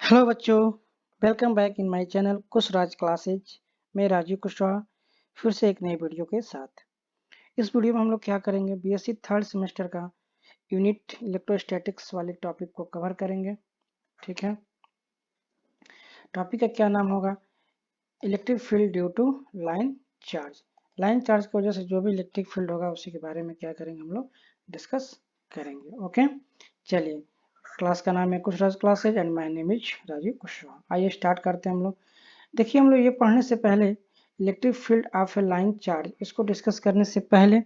Hello बच्चों, welcome back in my channel Kushraj classes. मैं राजीव कुशवाहा फिर से एक नई वीडियो के साथ। इस वीडियो में हम लोग क्या करेंगे, बीएससी थर्ड सेमेस्टर का यूनिट इलेक्ट्रोस्टैटिक्स वाले टॉपिक को कवर करेंगे। ठीक है, टॉपिक का क्या नाम होगा, electric field due to line charge. Line charge की वजह से जो भी इलेक्ट्रिक फील्ड होगा उसी के बारे में क्या करेंगे, हम लोग डिस्कस करेंगे। ओके, चलिए, क्लास का नाम है Kushraj classes and my name is Rajeev Kushwaha. आइए स्टार्ट करते हैं हम लोग। देखिए, हम लोग ये पढ़ने से पहले electric field of a line charge इसको डिस्कस करने से पहले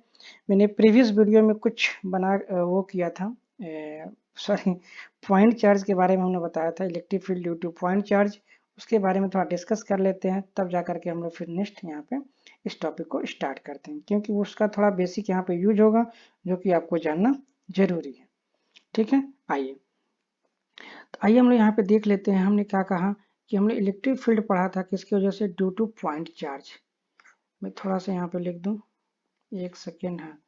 मैंने प्रीवियस वीडियो में कुछ वो किया था, सॉरी, पॉइंट चार्ज के बारे में हमने बताया था, electric field due two point charge. उसके बारे में थोड़ा डिस्कस कर लेते हैं, तब जा करके हम लोग फिर नेक्स्ट यहाँ पे इस टॉपिक को स्टार्ट करते हैं, क्योंकि उसका थोड़ा बेसिक यहाँ पे यूज होगा जो कि आपको जानना जरूरी है। ठीक है, आइए आइए हम लोग यहाँ पे देख लेते हैं। हमने क्या कहा कि हमने इलेक्ट्रिक फील्ड पढ़ा था किसकी वजह से, ड्यू टू पॉइंट चार्ज। मैं थोड़ा सा यहाँ पे लिख दूं, एक सेकेंड है,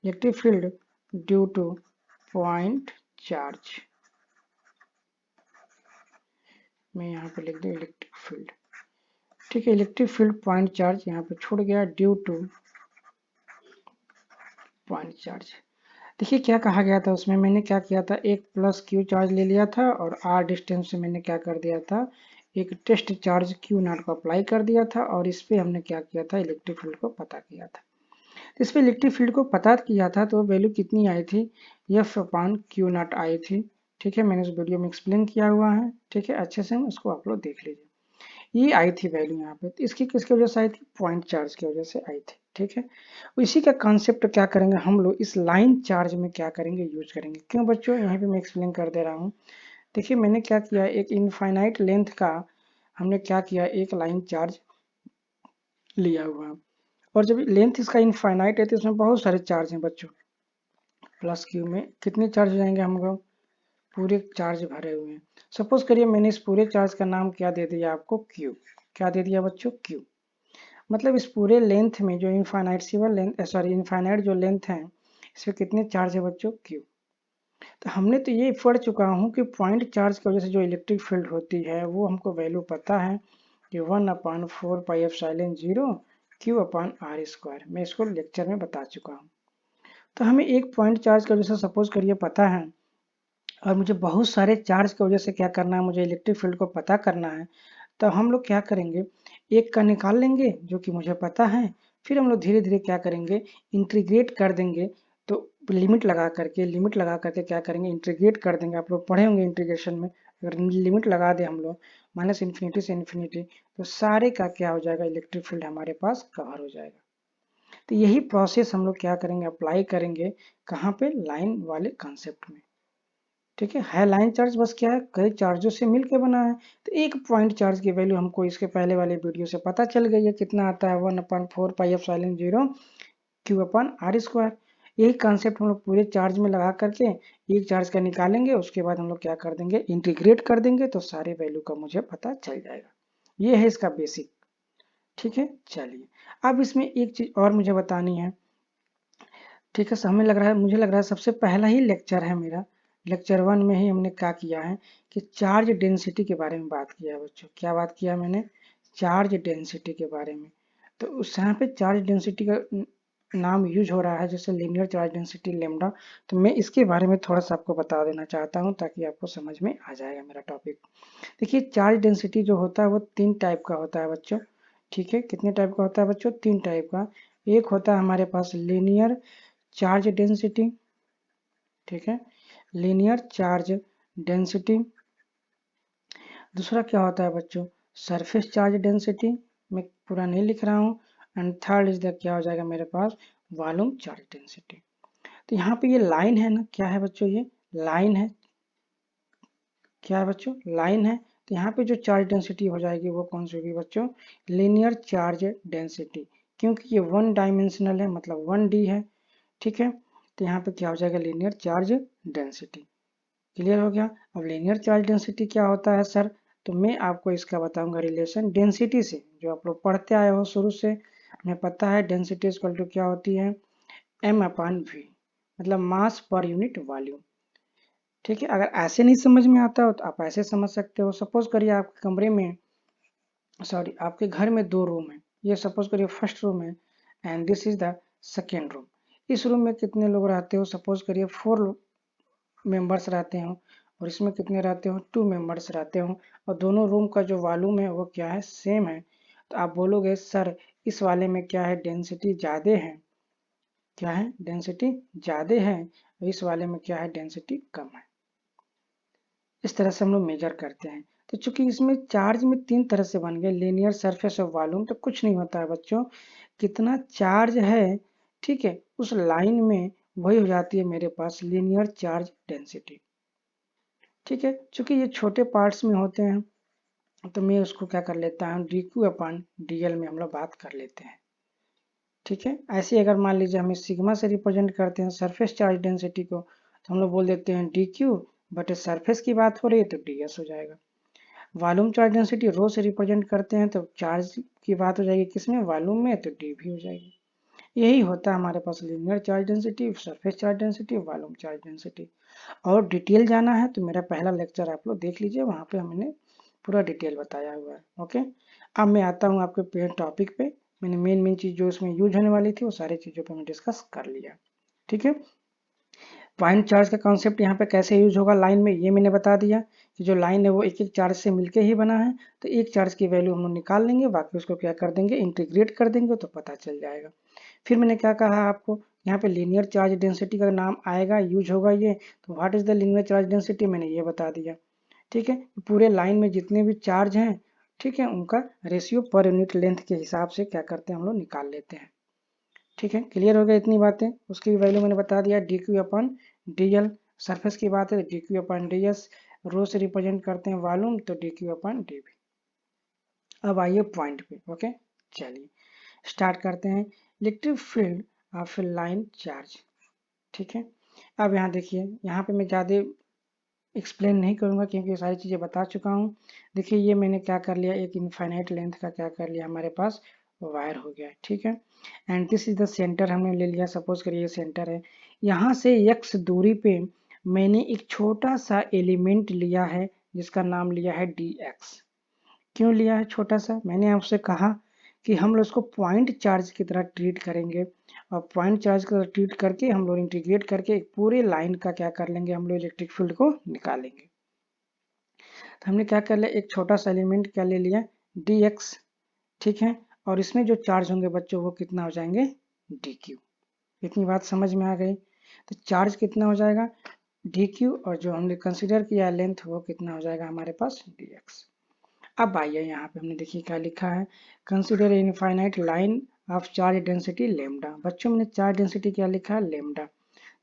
electric field due two point charge. मैं यहाँ पे लिख दूं इलेक्ट्रिक फील्ड। ठीक है, इलेक्ट्रिक फील्ड पॉइंट चार्ज यहाँ पे छूट गया, ड्यू टू पॉइंट चार्ज। देखिए क्या कहा गया था उसमें, मैंने क्या किया था, एक प्लस क्यू चार्ज ले लिया था और आर डिस्टेंस से मैंने क्या कर दिया था, एक टेस्ट चार्ज क्यू नॉट को अप्लाई कर दिया था और इस पे हमने क्या किया था, इलेक्ट्रिक फील्ड को पता किया था। तो इस पे इलेक्ट्रिक फील्ड को पता किया था तो वैल्यू कितनी आई थी, F upon Q not I थी। ठीक है, मैंने इस वीडियो में एक्सप्लेन किया हुआ है। ठीक है, अच्छे से उसको आप लोग देख लीजिए। ये आई थी वैल्यू यहाँ पे, तो इसकी किसकी वजह से आई थी, पॉइंट चार्ज की वजह से आई थी। ठीक है, इसी का कॉन्सेप्ट क्या करेंगे हम लोग इस लाइन चार्ज में क्या करेंगे, यूज करेंगे। क्यों बच्चों, यहाँ पे मैं एक्सप्लेन कर दे रहा हूँ। देखिए मैंने क्या किया, एक इनफाइनाइट लेंथ का हमने क्या किया, एक लाइन चार्ज लिया हुआ, और जब लेंथ इसका इनफाइनाइट है तो इसमें बहुत सारे चार्ज हैं बच्चों। प्लस क्यू में कितने चार्ज हो जाएंगे, हम लोग पूरे चार्ज भरे हुए हैं। सपोज करिए मैंने इस पूरे चार्ज का नाम क्या दे दिया आपको, क्यू। क्या दे दिया बच्चों, क्यू। मतलब इस पूरे लेंथ में जो इनफाइनाइट सिवल लेंथ, सॉरी इनफाइनाइट जो लेंथ है, इसमें कितने चार्ज है बच्चों, क्यू। तो हमने तो ये पढ़ चुका हूँ कि पॉइंट चार्ज की वजह से जो इलेक्ट्रिक फील्ड होती है वो हमको वैल्यू पता है कि 1/4πε0 Q/r²। मैं इसको लेक्चर में बता चुका हूँ। तो हमें एक पॉइंट चार्ज की वजह से सपोज करिए पता है, और मुझे बहुत सारे चार्ज की वजह से क्या करना है, मुझे इलेक्ट्रिक फील्ड को पता करना है। तो हम लोग क्या करेंगे, एक का निकाल लेंगे जो कि मुझे पता है, फिर हम लोग धीरे धीरे क्या करेंगे, इंटीग्रेट कर देंगे। तो लिमिट लगा करके क्या करेंगे, इंटीग्रेट कर देंगे। आप लोग पढ़े होंगे इंटीग्रेशन में, अगर लिमिट लगा दे हम लोग माइनस इन्फिनिटी से इन्फिनिटी, तो सारे का क्या हो जाएगा, इलेक्ट्रिक फील्ड हमारे पास कवर हो जाएगा। तो यही प्रोसेस हम लोग क्या करेंगे, अप्लाई करेंगे कहाँ पे, लाइन वाले कॉन्सेप्ट में। ठीक है लाइन चार्ज बस क्या है, कई चार्जों से मिलकर बना है। तो एक पॉइंट चार्ज की वैल्यू हमको इसके पहले वाले वीडियो से पता चल गई है, कितना आता है, 1/4πε0 Q/r²। यही कॉन्सेप्ट हम लोग पूरे चार्ज में लगा करके एक चार्ज का निकालेंगे, उसके बाद हम लोग क्या कर देंगे, इंटीग्रेट कर देंगे, तो सारे वैल्यू का मुझे पता चल जाएगा। ये है इसका बेसिक। ठीक है, चलिए अब इसमें एक चीज और मुझे बतानी है। ठीक है, हमें लग रहा है, मुझे लग रहा है सबसे पहला ही लेक्चर है मेरा, लेक्चर 1 में ही हमने क्या किया है कि चार्ज डेंसिटी के बारे में बात किया है बच्चों। क्या बात किया मैंने, चार्ज डेंसिटी के बारे में। तो उस यहाँ पे चार्ज डेंसिटी का नाम यूज हो रहा है जैसे लीनियर चार्ज डेंसिटी लेमडा। तो मैं इसके बारे में थोड़ा सा आपको बता देना चाहता हूँ ताकि आपको समझ में आ जाएगा मेरा टॉपिक। देखिए चार्ज डेंसिटी जो होता है वो 3 टाइप का होता है बच्चों। ठीक है, कितने टाइप का होता है बच्चों, 3 टाइप का। एक होता है हमारे पास लीनियर चार्ज डेंसिटी। ठीक है, लीनियर चार्ज डेंसिटी। दूसरा क्या होता है बच्चों, सरफेस चार्ज डेंसिटी। मैं पूरा नहीं लिख रहा हूँ। एंड थर्ड इज द क्या हो जाएगा मेरे पास, वॉल्यूम चार्ज डेंसिटी। तो यहाँ पे ये लाइन है ना, क्या है बच्चों, ये लाइन है। क्या है बच्चों, लाइन है। तो यहाँ पे जो चार्ज डेंसिटी हो जाएगी वो कौन सी होगी बच्चों, लीनियर चार्ज डेंसिटी, क्योंकि ये 1 डायमेंशनल है, मतलब 1D है। ठीक है, तो यहाँ पे क्या हो जाएगा, लीनियर चार्ज डेंसिटी। क्लियर हो गया। अब लीनियर चार्ज डेंसिटी क्या होता है सर, तो मैं आपको इसका बताऊंगा रिलेशन डेंसिटी से, जो आप लोग पढ़ते आए हो शुरू से। हमें पता है डेंसिटी इक्वल टू क्या होती है, m/v, मतलब मास पर यूनिट वॉल्यूम। ठीक है। अगर ऐसे नहीं समझ में आता हो तो आप ऐसे समझ सकते हो। सपोज करिए आपके कमरे में, सॉरी, आपके घर में 2 रूम है। ये सपोज करिए फर्स्ट रूम है and this is the second room. इस रूम में कितने लोग रहते हो? सपोज करिए 4 मेंबर्स रहते हो और इसमें कितने रहते हो? 2 मेंबर्स रहते हो और दोनों रूम का जो वॉल्यूम है वो क्या है? सेम है। तो आप बोलोगे सर इस वाले में क्या है? डेंसिटी ज़्यादा है। क्या है? डेंसिटी ज़्यादा है। और इस वाले में क्या है? डेंसिटी कम है। इस तरह से हम लोग मेजर करते हैं। तो चूंकि इसमें चार्ज में 3 तरह से बन गए, लीनियर, सरफेस और वॉल्यूम, तो कुछ नहीं होता है बच्चों, कितना चार्ज है, ठीक है, उस लाइन में वही हो जाती है मेरे पास लीनियर चार्ज डेंसिटी। ठीक है, चूंकि ये छोटे पार्ट्स में होते हैं तो मैं उसको क्या कर लेता हूँ, D q upon d L में हम लोग बात कर लेते हैं। ठीक है, ऐसे अगर मान लीजिए हमें सिग्मा से रिप्रेजेंट करते हैं सरफेस चार्ज डेंसिटी को, तो हम लोग बोल देते हैं डी क्यू, बट सरफेस की बात हो रही है तो डी एस हो जाएगा। वॉल्यूम चार्ज डेंसिटी रो से रिप्रेजेंट करते हैं तो चार्ज की बात हो जाएगी किसमें? वॉल्यूम में, तो डी भी हो जाएगी। यही होता है हमारे पास linear charge density, surface charge density, volume charge density. और डिटेल जाना है तो मेरा पहला लेक्चर आप लोग देख लीजिए, वहाँ पे हमने पूरा डिटेल बताया हुआ है। ओके, अब मैं आता हूँ आपके पेन टॉपिक पे। मैंने मेन चीज़ जो इसमें यूज होने वाली थी वो सारी चीज़ों पे मैं डिस्कस कर लिया। ठीक है, पॉइंट चार्ज का कॉन्सेप्ट यहाँ पे कैसे यूज होगा लाइन में, ये मैंने बता दिया कि जो लाइन है वो एक एक चार्ज से मिलके ही बना है। तो एक चार्ज की वैल्यू हम लोग निकाल लेंगे, बाकी उसको क्या कर देंगे, इंटीग्रेट कर देंगे तो पता चल जाएगा। फिर मैंने क्या कहा आपको, यहाँ पे लीनियर चार्ज डेंसिटी का नाम आएगा, यूज होगा ये, तो what is the linear charge density, मैंने ये बता दिया। ठीक है, पूरे लाइन में जितने भी चार्ज हैं, ठीक है, उनका रेशियो पर यूनिट लेंथ के हिसाब से क्या करते हैं हम लोग, निकाल लेते हैं। ठीक है, क्लियर हो गया इतनी बातें। उसकी भी वैल्यू मैंने बता दिया, d q upon d l. Surface की बात है d q upon d s, rho से रिप्रेजेंट करते हैं वॉल्यूम तो d q upon d v. अब आइए पॉइंट पे। ओके, चलिए स्टार्ट करते हैं। Electric field of a line charge. ठीक है, अब यहाँ देखिए, यहाँ पे मैं ज़्यादा एक्सप्लेन नहीं करूँगा क्योंकि ये सारी चीज़ें बता चुका हूँ। देखिए ये मैंने क्या कर लिया, एक इनफाइनाइट लेंथ का क्या कर लिया, हमारे पास वायर हो गया। ठीक है, and this is the centre हमने ले लिया। सपोज करिए ये सेंटर है, यहाँ से x दूरी पे मैंने एक छोटा सा एलिमेंट लिया है जिसका नाम लिया है dx। क्यों लिया है छोटा सा? मैंने आपसे कहा कि हम लोग उसको पॉइंट चार्ज की तरह ट्रीट करेंगे और पॉइंट चार्ज की तरह ट्रीट करके हम लोग इंटीग्रेट करके एक पूरे लाइन का क्या कर लेंगे, हम लोग इलेक्ट्रिक फील्ड को निकालेंगे। तो हमने क्या कर लिया, एक छोटा सा एलिमेंट क्या ले लिया, dx। ठीक है, और इसमें जो चार्ज होंगे बच्चों वो कितना हो जाएंगे, dq। इतनी बात समझ में आ गई। तो चार्ज कितना हो जाएगा, dq, और जो हमने कंसीडर किया लेंथ वो कितना हो जाएगा हमारे पास, dx। अब आइए यहाँ पे हमने देखिए क्या लिखा है, consider infinite line of charge density lambda. बच्चों मैंने चार्ज डेंसिटी क्या लिखा है, लेमडा।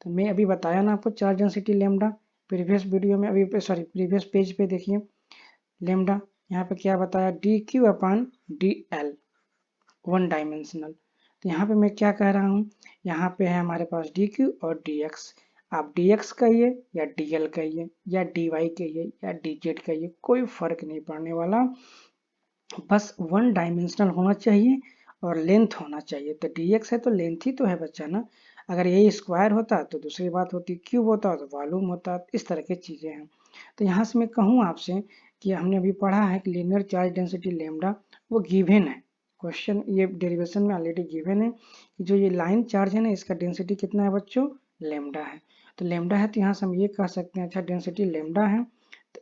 तो मैं अभी बताया ना आपको charge density lambda, previous video में, अभी सॉरी प्रीवियस पेज पे देखिए लेमडा। यहाँ पे क्या बताया, डी क्यू अपान डी एल, वन डायमेंशनल। तो यहाँ पे मैं क्या कह रहा हूँ, यहाँ पे है हमारे पास डी क्यू और डी एक्स। आप डी एक्स कहिए या डी एल कहिए या डी वाई कहिए या डी जेड कहिए, कोई फर्क नहीं पड़ने वाला, बस वन डायमेंशनल होना चाहिए और लेंथ होना चाहिए। तो dx है तो लेंथ ही तो है बच्चा ना। अगर यही स्क्वायर होता तो दूसरी बात होती, क्यूब होता तो वॉल्यूम होता। इस तरह की चीज़ें हैं। तो यहाँ से मैं कहूँ आपसे कि हमने अभी पढ़ा है कि लीनियर चार्ज डेंसिटी लेमडा वो गिवन है, क्वेश्चन ये डेरिवेशन में ऑलरेडी गिवन है कि जो ये लाइन चार्ज है ना इसका डेंसिटी कितना है बच्चों, लेमडा है। तो लेमडा है तो यहाँ से हम ये कह सकते हैं, अच्छा डेंसिटी लेमडा है,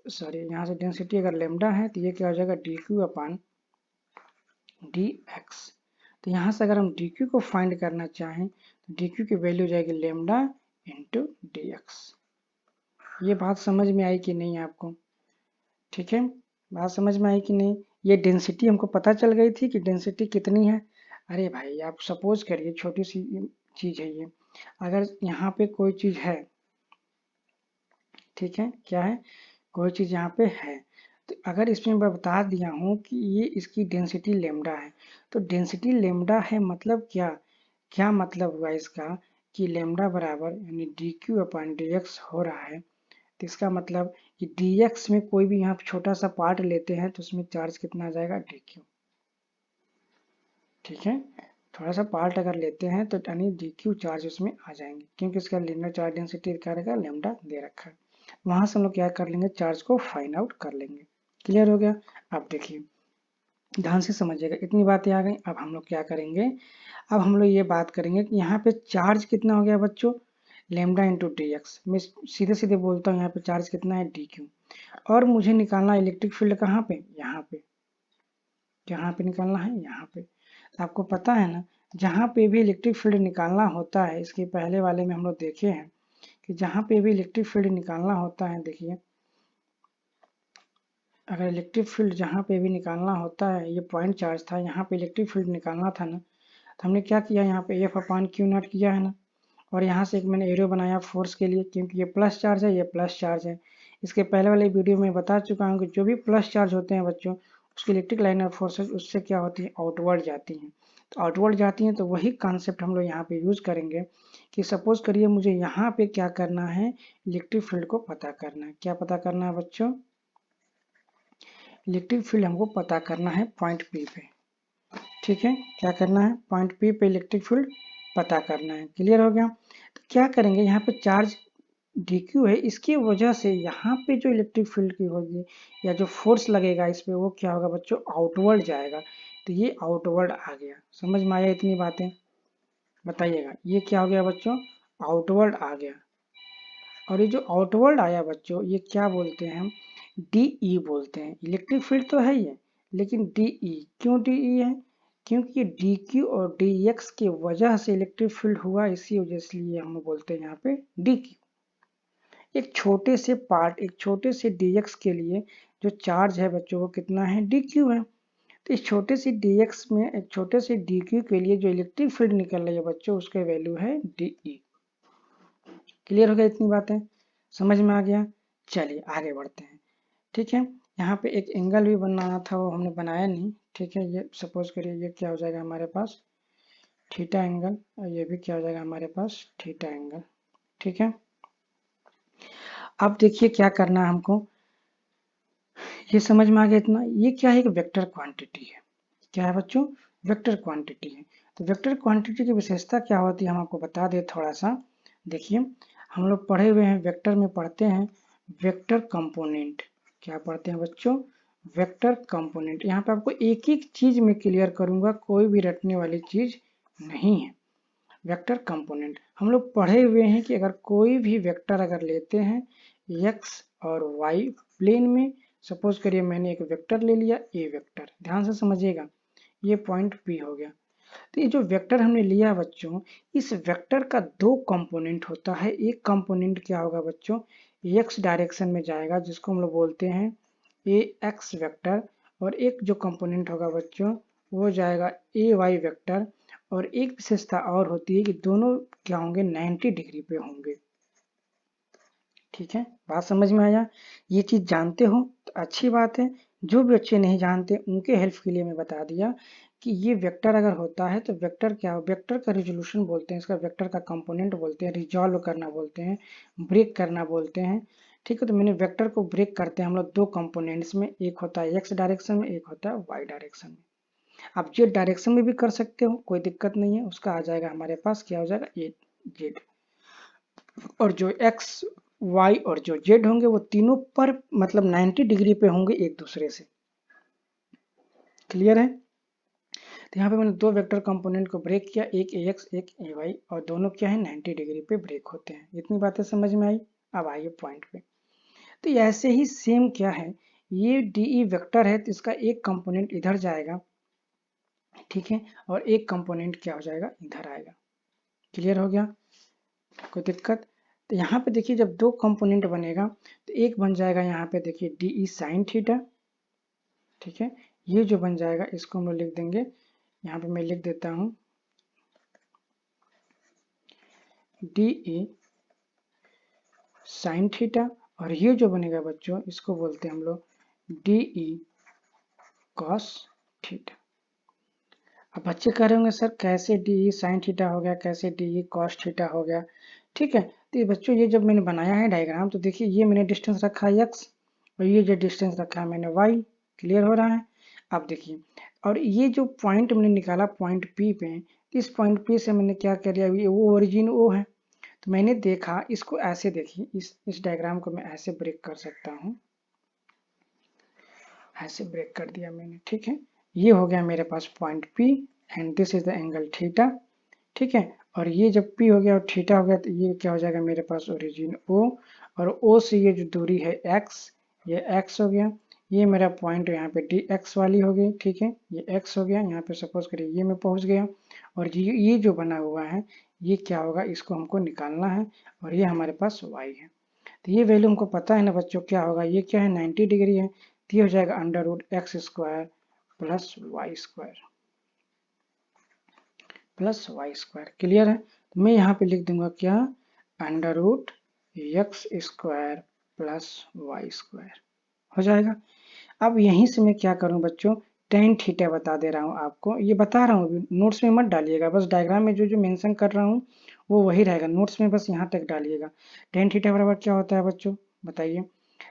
सॉरी यहाँ से डेंसिटी अगर लेमडा है तो ये क्या हो जाएगा, डी क्यू अपान डी एक्स। तो यहाँ से अगर हम डी क्यू को फाइंड करना चाहें तो डी क्यू की वैल्यू जाएगी लेमडा इंटू डी एक्स। ये बात समझ में आई कि नहीं आपको? ठीक है, बात समझ में आई कि नहीं? ये डेंसिटी हमको पता चल गई थी कि डेंसिटी कितनी है। अरे भाई आप सपोज करिए छोटी सी चीज़ है ये, अगर यहाँ पे कोई चीज़ है, ठीक है, क्या है, कोई चीज़ यहाँ पे है, तो अगर इसमें मैं बता दिया हूँ कि ये इसकी डेंसिटी लेमडा है, तो डेंसिटी लेमडा है मतलब क्या, क्या मतलब हुआ इसका कि लेमडा बराबर यानी D Q upon D x हो रहा है। तो इसका मतलब कि डी एक्स में कोई भी यहाँ छोटा सा पार्ट लेते हैं तो उसमें चार्ज कितना आ जाएगा, डी क्यू। ठीक है, थोड़ा सा पार्ट अगर लेते हैं तो यानी डी क्यू चार्ज उसमें आ जाएंगे क्योंकि इसका लीनियर चार्ज डेंसिटी क्या रहेगा, लेमडा दे रखा है। वहां से हम लोग क्या कर लेंगे, चार्ज को फाइंड आउट कर लेंगे। क्लियर हो गया। अब देखिए ध्यान से समझिएगा, इतनी बातें आ गई। अब हम लोग क्या करेंगे, अब हम लोग ये बात करेंगे कि यहाँ पे चार्ज कितना हो गया बच्चों, लेमडा इंटू डी एक्स। मैं सीधे सीधे बोलता हूँ यहाँ पे चार्ज कितना है, डी क्यू। और मुझे निकालना इलेक्ट्रिक फील्ड कहाँ पे, यहाँ पे। जहाँ पे निकालना है, यहाँ पे। तो आपको पता है ना, जहाँ पे भी इलेक्ट्रिक फील्ड निकालना होता है, इसके पहले वाले में हम लोग देखे हैं कि जहाँ पे भी इलेक्ट्रिक फील्ड निकालना होता है, देखिए अगर इलेक्ट्रिक फील्ड जहाँ पे भी निकालना होता है, ये पॉइंट चार्ज था, यहाँ पे इलेक्ट्रिक फील्ड निकालना था ना, तो हमने क्या किया, यहाँ पे एफ अपान क्यू नॉट किया है ना। और यहाँ से एक मैंने एरो बनाया फोर्स के लिए, क्योंकि ये प्लस चार्ज है, ये प्लस चार्ज है। इसके पहले वाले वीडियो में बता चुका हूँ कि जो भी प्लस चार्ज होते हैं बच्चों, उसकी इलेक्ट्रिक लाइन ऑफ फोर्सेज उससे क्या होती है, आउटवर्ड जाती हैं। तो आउटवर्ड जाती हैं, तो वही कॉन्सेप्ट हम लोग यहाँ पे यूज करेंगे कि सपोज करिए मुझे यहाँ पे क्या करना है, इलेक्ट्रिक फील्ड को पता करना है। क्या पता करना है बच्चों, इलेक्ट्रिक फील्ड हमको पता करना है पॉइंट पी पे। ठीक है, क्या करना है, पॉइंट पी पे इलेक्ट्रिक फील्ड पता करना है। क्लियर हो गया। तो क्या करेंगे, यहाँ पे चार्ज dq है, इसकी वजह से यहाँ पे जो इलेक्ट्रिक फील्ड की होगी या जो फोर्स लगेगा इस पे, वो क्या होगा बच्चों, आउटवर्ड जाएगा। तो ये आउटवर्ड आ गया। समझ में आया इतनी बातें, बताइएगा ये क्या हो गया बच्चों, आउटवर्ड आ गया। और ये जो आउटवर्ड आया बच्चों, ये क्या बोलते हैं हम, डीई बोलते हैं। इलेक्ट्रिक फील्ड तो है ही है, लेकिन डीई क्यों डीई है, क्योंकि डी क्यू और डी एक्स की वजह से इलेक्ट्रिक फील्ड हुआ, इसी वजह से लिए हम बोलते हैं यहाँ पे डी क्यू। एक छोटे से पार्ट, एक छोटे से डी एक्स के लिए जो चार्ज है बच्चों वो कितना है, डी क्यू है। तो इस छोटे से डी एक्स में, एक छोटे से डी क्यू के लिए जो इलेक्ट्रिक फील्ड निकल रही है बच्चों, उसका वैल्यू है डीई। क्लियर हो गया इतनी बातें, समझ में आ गया। चलिए आगे बढ़ते हैं। ठीक है, यहाँ पे एक एंगल भी बनाना था, वो हमने बनाया नहीं। ठीक है, ये सपोज करिए ये क्या हो जाएगा हमारे पास, थीटा एंगल, और ये भी क्या हो जाएगा हमारे पास, थीटा एंगल। ठीक है, अब देखिए क्या करना है हमको, ये समझ में आ गया इतना। ये क्या है, एक वेक्टर क्वांटिटी है। क्या है बच्चों, वेक्टर क्वांटिटी है। तो वेक्टर क्वांटिटी की विशेषता क्या होती है, हम आपको बता दें थोड़ा सा। देखिए हम लोग पढ़े हुए हैं, वेक्टर में पढ़ते हैं वेक्टर कंपोनेंट। क्या पढ़ते हैं बच्चों, वेक्टर कंपोनेंट। यहाँ पे आपको एक एक चीज में क्लियर करूंगा, कोई भी रटने वाली चीज नहीं है। वेक्टर कंपोनेंट हम लोग पढ़े हुए हैं कि अगर कोई भी वेक्टर अगर लेते हैं एक्स और वाई प्लेन में, सपोज करिए मैंने एक वेक्टर ले लिया ए वेक्टर, ध्यान से समझिएगा, ये पॉइंट पी हो गया। तो ये जो वेक्टर हमने लिया बच्चों, इस वेक्टर का दो कंपोनेंट होता है। एक कंपोनेंट क्या होगा बच्चों, एक्स डायरेक्शन में जाएगा, जिसको हम लोग बोलते हैं ए एक्स वेक्टर। और एक जो कंपोनेंट होगा बच्चों, वो जाएगा ए वाई वेक्टर। और एक विशेषता और होती है कि दोनों क्या होंगे, 90 डिग्री पे होंगे। ठीक है, बात समझ में आया। ये चीज जानते हो तो अच्छी बात है, जो भी अच्छे नहीं जानते उनके हेल्प के लिए मैं बता दिया कि ये वेक्टर अगर होता है तो वेक्टर क्या, वेक्टर का रिजोल्यूशन बोलते हैं, इसका वेक्टर का कंपोनेंट बोलते हैं, रिजॉल्व करना बोलते हैं, ब्रेक करना बोलते हैं। ठीक है, तो मैंने वेक्टर को ब्रेक करते हैं हम लोग दो कंपोनेंट्स में, एक होता है एक्स डायरेक्शन में, एक होता है वाई डायरेक्शन में। आप जेड डायरेक्शन में भी कर सकते हो, कोई दिक्कत नहीं है, उसका आ जाएगा हमारे पास, क्या हो जाएगा, ए जेड। और जो एक्स वाई और जो जेड होंगे वो तीनों पर मतलब 90 डिग्री पे होंगे एक दूसरे से। क्लियर है। तो यहाँ पे मैंने दो वेक्टर कंपोनेंट को ब्रेक किया, एक ए एक्स एक ए वाई, और दोनों क्या है 90 डिग्री पे ब्रेक होते हैं। इतनी बातें समझ में आई। अब आइए पॉइंट पे। तो ऐसे ही सेम क्या है, ये डीई वेक्टर है, तो इसका एक कंपोनेंट इधर जाएगा, ठीक है, और एक कंपोनेंट क्या हो जाएगा, इधर आएगा। क्लियर हो गया, कोई दिक्कत। तो यहाँ पे देखिए जब दो कंपोनेंट बनेगा तो एक बन जाएगा यहाँ पे देखिए डी साइन थीटा। ठीक है, ये जो बन जाएगा इसको हम लोग लिख देंगे, यहाँ पे मैं लिख देता हूँ डी साइन थीटा। और ये जो बनेगा बच्चों, इसको बोलते हैं हम लोग डी कॉस थीटा। अब बच्चे कह रहे होंगे सर कैसे डी साइन थीटा हो गया, कैसे डी कॉस थीटा हो गया। ठीक है, तो ये बच्चों ये जब मैंने बनाया है डायग्राम, तो देखिए ये मैंने डिस्टेंस रखा है एक्स, और ये जो डिस्टेंस रखा है मैंने वाई। क्लियर हो रहा है। अब देखिए, और ये जो पॉइंट मैंने निकाला पॉइंट पी पे, इस पॉइंट पी से मैंने क्या कर लिया, ये वो ओरिजिन ओ है, तो मैंने देखा इसको ऐसे, देखिए इस डायग्राम को मैं ऐसे ब्रेक कर सकता हूँ, ऐसे ब्रेक कर दिया मैंने, ठीक है। ये हो गया मेरे पास point P and this is the angle theta, ठीक है। और ये जब P हो गया और थीटा हो गया तो ये क्या हो जाएगा मेरे पास ओरिजिन O, और O से ये जो दूरी है X, ये X हो गया। ये मेरा पॉइंट यहाँ पे DX वाली हो गई, ठीक है, ये X हो गया। यहाँ पे सपोज करिए ये मैं पहुँच गया, और ये जो बना हुआ है ये क्या होगा, इसको हमको निकालना है, और ये हमारे पास Y है। तो ये वैल्यू हमको पता है ना बच्चों, क्या होगा, ये क्या है 90 डिग्री है, तो ये हो जाएगा √x² plus y square plus y square. Clear है? तो मैं यहाँ पे लिख दूंगा क्या, √x² प्लस वाई स्क्वायर हो जाएगा। अब यहीं से मैं क्या करूं बच्चों, टेन थीटा बता दे रहा हूं आपको, ये बता रहा हूं, नोट्स में मत डालिएगा, बस डायग्राम में जो जो मेंशन कर रहा हूं वो वही रहेगा, नोट्स में बस यहाँ तक डालिएगा। टेन थीटा बराबर क्या होता है बच्चों, बताइए।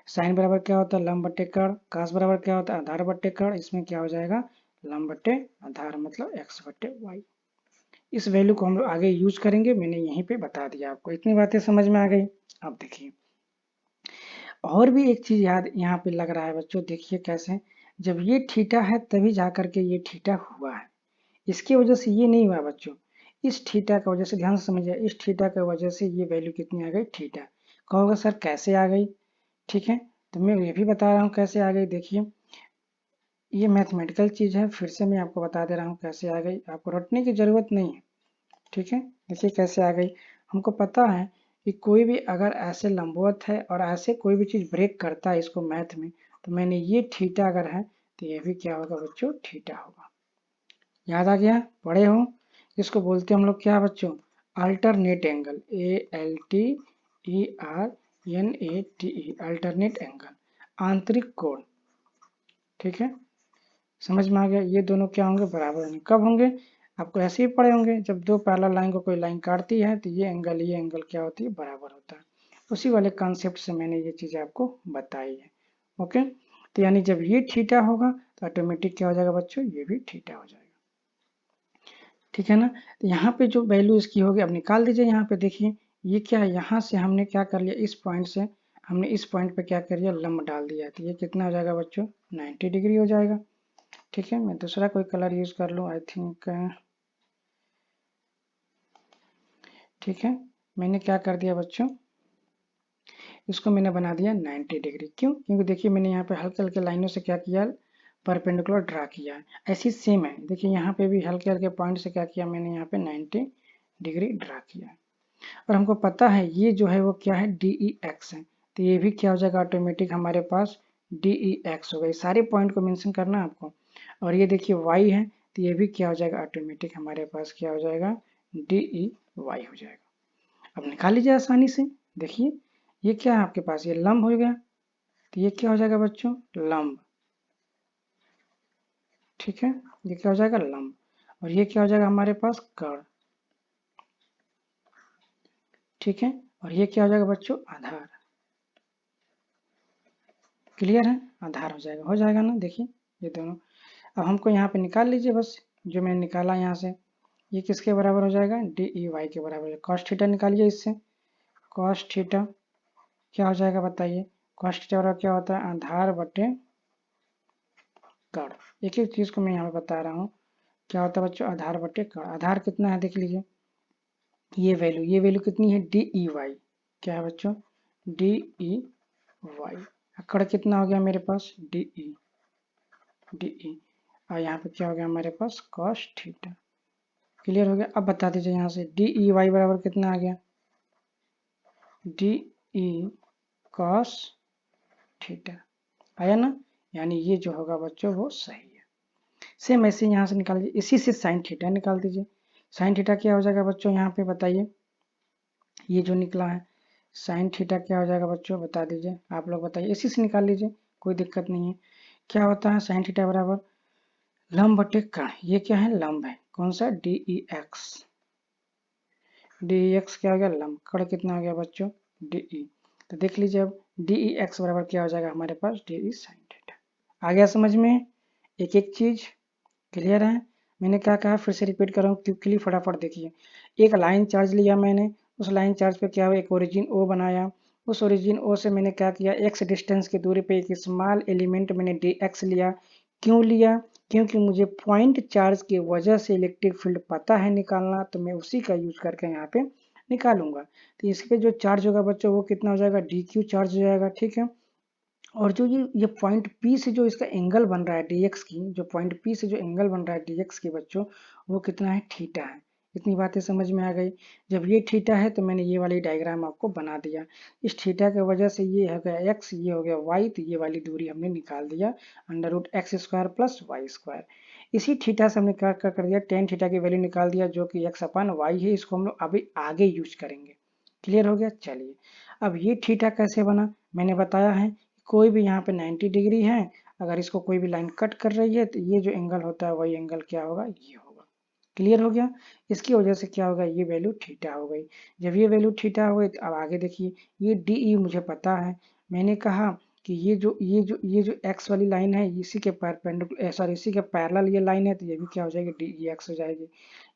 साइन बराबर क्या होता है, लंब बट्टे कर्ण। कास बराबर क्या होता है, आधार बट्टे कर्ण। इसमें क्या हो जाएगा, लंब बट्टे आधार, मतलब x बट्टे वाई। इस वैल्यू को हम लोग आगे यूज करेंगे, मैंने यहीं पे बता दिया आपको, इतनी बातें समझ में आ गई। अब देखिए और भी एक चीज याद यहाँ पे लग रहा है बच्चों, देखिए कैसे, जब ये थीटा है तभी जा करके ये थीटा हुआ है, इसकी वजह से ये नहीं हुआ बच्चों। इस थीटा की वजह से, ध्यान से समझिए, इस थीटा की वजह से ये वैल्यू कितनी आ गई, थीटा। कहोगे सर कैसे आ गई, ठीक है, तो मैं ये भी बता रहा हूँ कैसे आ गई। देखिए ये मैथमेटिकल चीज है, फिर से मैं आपको बता दे रहा हूँ कैसे आ गई, आपको रटने की जरूरत नहीं है, ठीक है। देखिए कैसे आ गई, हमको पता है कि कोई भी अगर ऐसे लंबवत है और ऐसे कोई भी चीज ब्रेक करता है इसको मैथ में, तो मैंने ये थीटा अगर है तो ये भी क्या होगा बच्चों, थीटा होगा। याद आ गया, पढ़े हो। इसको बोलते हैं हम लोग क्या बच्चों, alternate angle, ALTERNATE, alternate angle, आंतरिक कोण, ठीक है। समझ में आ गया, ये दोनों क्या होंगे, बराबर होंगे। कब होंगे, आपको ऐसे ही पढ़े होंगे, जब दो पैरेलल लाइन को कोई लाइन काटती है तो ये एंगल क्या होती है, बराबर होता है। उसी वाले कॉन्सेप्ट से मैंने ये चीजें आपको बताई है। ओके, तो यानी जब ये थीटा होगा तो ऑटोमेटिक क्या हो जाएगा बच्चों, ये भी थीटा हो जाएगा, ठीक है ना। तो यहाँ पे जो वैल्यू इसकी होगी अब निकाल दीजिए। यहाँ पे देखिए ये क्या है, यहाँ से हमने क्या कर लिया, इस पॉइंट से हमने इस पॉइंट पे क्या कर लिया, लंब डाल दिया, तो ये कितना हो जाएगा बच्चों, 90 डिग्री हो जाएगा, ठीक है। मैं दूसरा कोई कलर यूज कर लूँ, आई थिंक, ठीक है। मैंने क्या कर दिया बच्चों, इसको मैंने बना दिया 90 डिग्री। क्यों, क्योंकि देखिए मैंने यहाँ पे हल्के हल्के लाइनों से क्या किया, परपेंडिकुलर ड्रा किया है। ऐसी सेम है, देखिए यहाँ पे भी हल्के हल्के पॉइंट से क्या किया मैंने, यहाँ पे 90 डिग्री ड्रा किया है। और हमको पता है ये जो है वो क्या है, DEX है, तो ये भी क्या हो जाएगा ऑटोमेटिक हमारे पास DEX होगा। ये सारे पॉइंट को मेंशन करना है आपको। और ये देखिए Y है, तो ये भी क्या हो जाएगा ऑटोमेटिक हमारे पास, क्या हो जाएगा, DEY हो जाएगा। अब निकाल लीजिए आसानी से। देखिए ये क्या है आपके पास, ये लंब हो गया, तो ये क्या हो जाएगा बच्चों, लंब, ठीक है। ये क्या हो जाएगा, लंब। और ये क्या हो जाएगा हमारे पास, कर्ण, ठीक है। और ये क्या हो जाएगा बच्चों, आधार। क्लियर है, आधार हो जाएगा ना। देखिए ये दोनों, अब हमको यहाँ पे निकाल लीजिए बस, जो मैंने निकाला यहाँ से, ये किसके बराबर हो जाएगा, DEY के बराबर है। कॉस थीटा निकालिए इससे, कॉस थीटा क्या हो जाएगा बताइए, कॉस थीटा बराबर क्या होता है, आधार बटे कर्ण। एक एक चीज को मैं यहाँ पे बता रहा हूँ, क्या होता है बच्चों, आधार बटे कर्ण। आधार कितना है देख लीजिए, ये वैल्यू कितनी है, DEY, क्या है बच्चों, DEY। कर्ण कितना हो गया मेरे पास, DE, और यहाँ पे क्या हो गया हमारे पास, कॉस थीटा। क्लियर हो गया। अब बता दीजिए यहाँ से DEY बराबर कितना आ गया, DE कॉस थीटा, आया ना। यानी ये जो होगा बच्चों वो सही है। सेम ऐसे यहाँ से निकाल दीजिए, इसी से साइन थीटा निकाल दीजिए। साइन थीटा क्या हो जाएगा बच्चों, यहाँ पे बताइए, ये जो निकला है साइन थीटा क्या हो जाएगा बच्चों, बता दीजिए, आप लोग बताइए, इसी से निकाल लीजिए, कोई दिक्कत नहीं है। क्या होता है साइन थीटा बराबर लंब बटे कर्ण, ये क्या है, लंब है, कौन सा, DEX। DEX क्या हो गया, लंब। कर्ण कितना हो गया बच्चों, DE। तो देख लीजिए अब DEX बराबर क्या हो जाएगा हमारे पास, DE साइन थीटा। आ गया समझ में, एक एक चीज क्लियर है। मैंने क्या कहा फिर से रिपीट कर रहा हूँ क्विकली, फटाफट देखिए। एक लाइन चार्ज लिया मैंने, उस लाइन चार्ज पे क्या हुआ, एक ओरिजिन ओ बनाया। उस ओरिजिन ओ से मैंने क्या किया, एक्स डिस्टेंस की दूरी पे एक स्मॉल एलिमेंट मैंने डी एक्स लिया। क्यों लिया, क्योंकि मुझे पॉइंट चार्ज की वजह से इलेक्ट्रिक फील्ड पता है निकालना, तो मैं उसी का यूज करके यहाँ पे निकालूंगा। तो इस पे जो चार्ज होगा बच्चों वो कितना हो जाएगा, डी क्यू चार्ज हो जाएगा, ठीक है। और जो ये पॉइंट पी से जो इसका एंगल बन रहा है dx की, जो पॉइंट पी से जो एंगल बन रहा है dx की बच्चों, वो कितना है, थीटा है। इतनी बातें समझ में आ गई। जब ये थीटा है तो मैंने ये वाली डायग्राम आपको बना दिया। इस थीटा की वजह से ये हो गया x, ये हो गया y, तो ये वाली दूरी हमने निकाल दिया, under root x square plus y square. इसी थीटा से हमने क्या कर दिया, टेन थीटा की वैल्यू निकाल दिया, जो कि x अपन वाई है। इसको हम लोग अभी आगे यूज करेंगे। क्लियर हो गया, चलिए। अब ये थीटा कैसे बना, मैंने बताया है, कोई भी यहाँ पे 90 डिग्री है, अगर इसको कोई भी लाइन कट कर रही है तो ये जो एंगल होता है वही एंगल क्या होगा, ये होगा। क्लियर हो गया। इसकी वजह से क्या होगा, ये वैल्यू थीटा हो गई। जब ये वैल्यू थीटा हो गई तो अब आगे देखिए, ये डी ई मुझे पता है। मैंने कहा कि ये जो एक्स वाली लाइन है, इसी के परपेंडिकुलर, सॉरी, इसी के पैरेलल ये लाइन है, तो ये भी क्या हो जाएगी, डी ई एक्स हो जाएगी।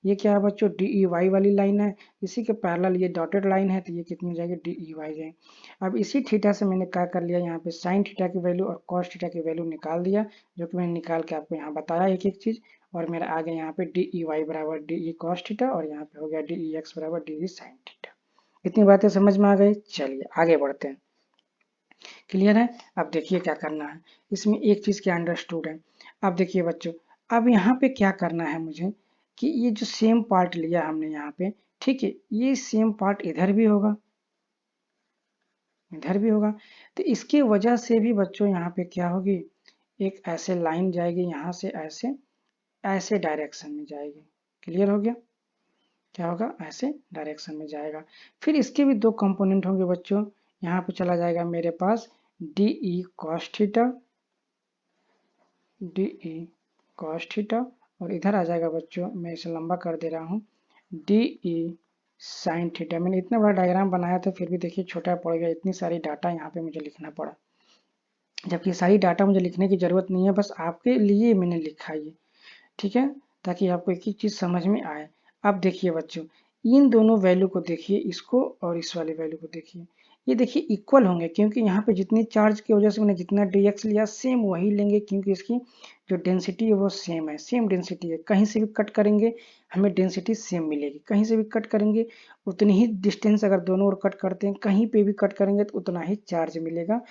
ये क्या है बच्चों, डी ई वाई वाली लाइन है, इसी के पैरेलल ये डॉटेड लाइन है, तो ये कितनी हो जाएगी, डी ई वाई जाएगी। अब इसी थीटा से मैंने क्या कर लिया, यहाँ पे साइन थीटा की वैल्यू और कॉस थीटा की वैल्यू निकाल दिया, जो कि मैंने निकाल के आपको यहाँ बताया एक एक चीज। और मेरा आ गया यहाँ पे डी ई वाई बराबर डी ई कॉस थीटा, और यहाँ पे हो गया डी ई एक्स बराबर डी ई साइन थीटा। इतनी बातें समझ में आ गई, चलिए आगे बढ़ते हैं। क्लियर है। अब देखिए क्या करना है, इसमें एक चीज क्या अंडरस्टूड है। अब देखिए बच्चों, अब यहाँ पे क्या करना है मुझे, कि ये जो सेम पार्ट लिया हमने यहाँ पे, ठीक है, ये सेम पार्ट इधर भी होगा, इधर भी होगा। तो इसके वजह से भी बच्चों यहाँ पे क्या होगी, एक ऐसे लाइन जाएगी यहाँ से, ऐसे ऐसे डायरेक्शन में जाएगी। क्लियर हो गया, क्या होगा, ऐसे डायरेक्शन में जाएगा। फिर इसके भी दो कंपोनेंट होंगे बच्चों, यहाँ पे चला जाएगा मेरे पास डी ई कॉस थीटा, डी ई कॉस थीटा, और इधर आ जाएगा बच्चों, मैं इसे लंबा कर दे रहा हूँ, डी ई साइन थीटा। मैंने इतना बड़ा डायग्राम बनाया था, फिर भी देखिए छोटा पड़ गया, इतनी सारी डाटा यहाँ पे मुझे लिखना पड़ा, जबकि सारी डाटा मुझे लिखने की जरूरत नहीं है, बस आपके लिए मैंने लिखा ये, ठीक है, ताकि आपको एक एक चीज समझ में आए। अब देखिए बच्चों, इन दोनों वैल्यू को देखिए, इसको और इस वाले वैल्यू को देखिए, ये देखिए इक्वल होंगे, क्योंकि यहाँ पे जितनी चार्ज की वजह से मैंने जितना dx लिया सेम वही लेंगे, क्योंकि इसकी जो डेंसिटी है वो सेम है, सेम डेंसिटी है। कहीं से भी कट करेंगे हमें डेंसिटी सेम मिलेगी, कहीं से भी कट करेंगे उतनी ही डिस्टेंस, अगर दोनों ओर कट करते हैं कहीं पे भी कट करेंगे तो उतना ही चार्ज मिलेगा,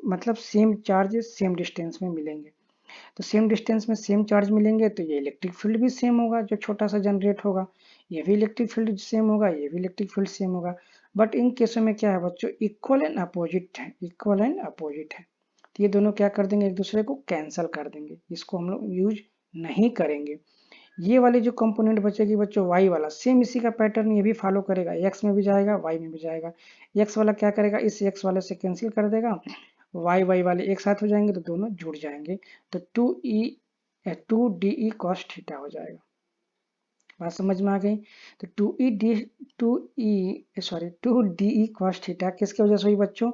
मतलब सेम चार्ज सेम डिस्टेंस में मिलेंगे। तो सेम डिस्टेंस में सेम चार्ज मिलेंगे तो ये इलेक्ट्रिक फील्ड भी सेम होगा, जो छोटा सा जनरेट होगा, ये भी इलेक्ट्रिक फील्ड सेम होगा, ये भी इलेक्ट्रिक फील्ड सेम होगा। बट इन केसों में क्या है बच्चों, इक्वल एंड अपोजिट है, इक्वल एंड अपोजिट है, तो ये दोनों क्या कर देंगे, एक दूसरे को कैंसल कर देंगे, इसको हम लोग यूज नहीं करेंगे। ये वाली जो कंपोनेंट बचेगी बच्चों, वाई वाला सेम इसी का पैटर्न ये भी फॉलो करेगा, एक्स में भी जाएगा वाई में भी जाएगा। एक्स वाला क्या करेगा, इस एक्स वाले से कैंसिल कर देगा, वाई वाई वाले एक साथ हो जाएंगे तो दोनों जुड़ जाएंगे, तो टू डी ई कॉस थीटा हो जाएगा। बात समझ में आ गई। तो टू डी ई कॉस थीटा किसकी वजह से हुई बच्चों,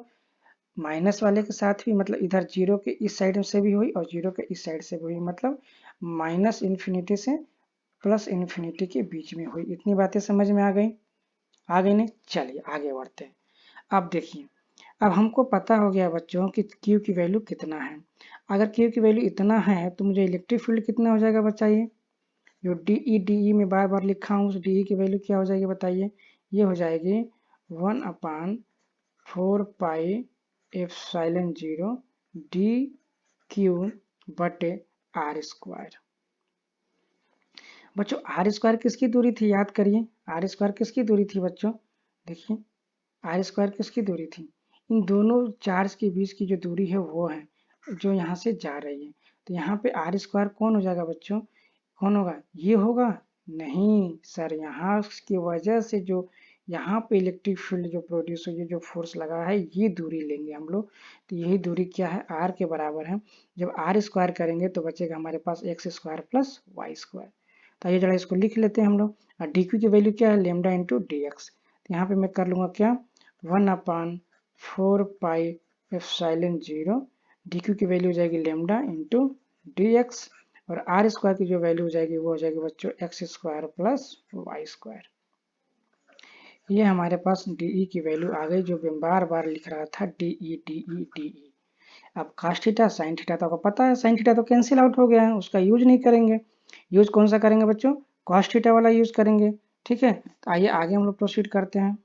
माइनस वाले के साथ भी, मतलब इधर जीरो के इस साइड से भी हुई और जीरो के इस साइड से भी हुई, मतलब माइनस इन्फिनिटी से प्लस इन्फिनिटी के बीच में हुई। इतनी बातें समझ में आ गई नहीं, चलिए आगे बढ़ते हैं। अब देखिए, अब हमको पता हो गया बच्चों कि Q की वैल्यू कितना है। अगर Q की वैल्यू इतना है तो मुझे इलेक्ट्रिक फील्ड कितना हो जाएगा बताइए, जो डी ई में बार बार लिखा हूँ उस डी ई की वैल्यू क्या हो जाएगी बताइए, ये हो जाएगी 1/4 पाई एप्सिलॉन 0 डी क्यू बटे आर स्क्वायर। बच्चों आर स्क्वायर किसकी दूरी थी, याद करिए, आर स्क्वायर किसकी दूरी थी बच्चों, देखिए आर स्क्वायर किसकी दूरी थी, इन दोनों चार्ज के बीच की जो दूरी है वो है, जो यहाँ से जा रही है। तो यहाँ पे आर स्क्वायर कौन हो जाएगा बच्चों, कौन होगा, ये होगा, नहीं सर, यहाँ की वजह से जो यहाँ पे इलेक्ट्रिक फील्ड जो प्रोड्यूस हुई है, जो फोर्स लगा है, ये दूरी लेंगे हम लोग। तो यही दूरी क्या है, आर के बराबर है। जब आर स्क्वायर करेंगे तो बचेगा हमारे पास x square plus y square. तो ये जरा इसको लिख लेते हैं हम लोग। और डी क्यू की वैल्यू क्या है, लेमडा इंटू डी एक्स। तो यहाँ पे मैं कर लूंगा क्या, 1/4 पाई एप्सिलॉन 0 डी क्यू की वैल्यू हो जाएगी लेमडा इंटू डी एक्स, और आर स्क्वायर की जो वैल्यू हो जाएगी वो हो जाएगी बच्चों x square plus y square. ये हमारे पास डी की वैल्यू आ गई, जो मैं बार बार लिख रहा था, डी ई। अब cos थीटा साइन थीटा तो आपको पता है, साइन थीटा तो कैंसिल आउट हो गया है, उसका यूज नहीं करेंगे। यूज कौन सा करेंगे बच्चों? cos थीटा वाला यूज करेंगे। ठीक है, तो आइए आगे हम लोग प्रोसीड करते हैं।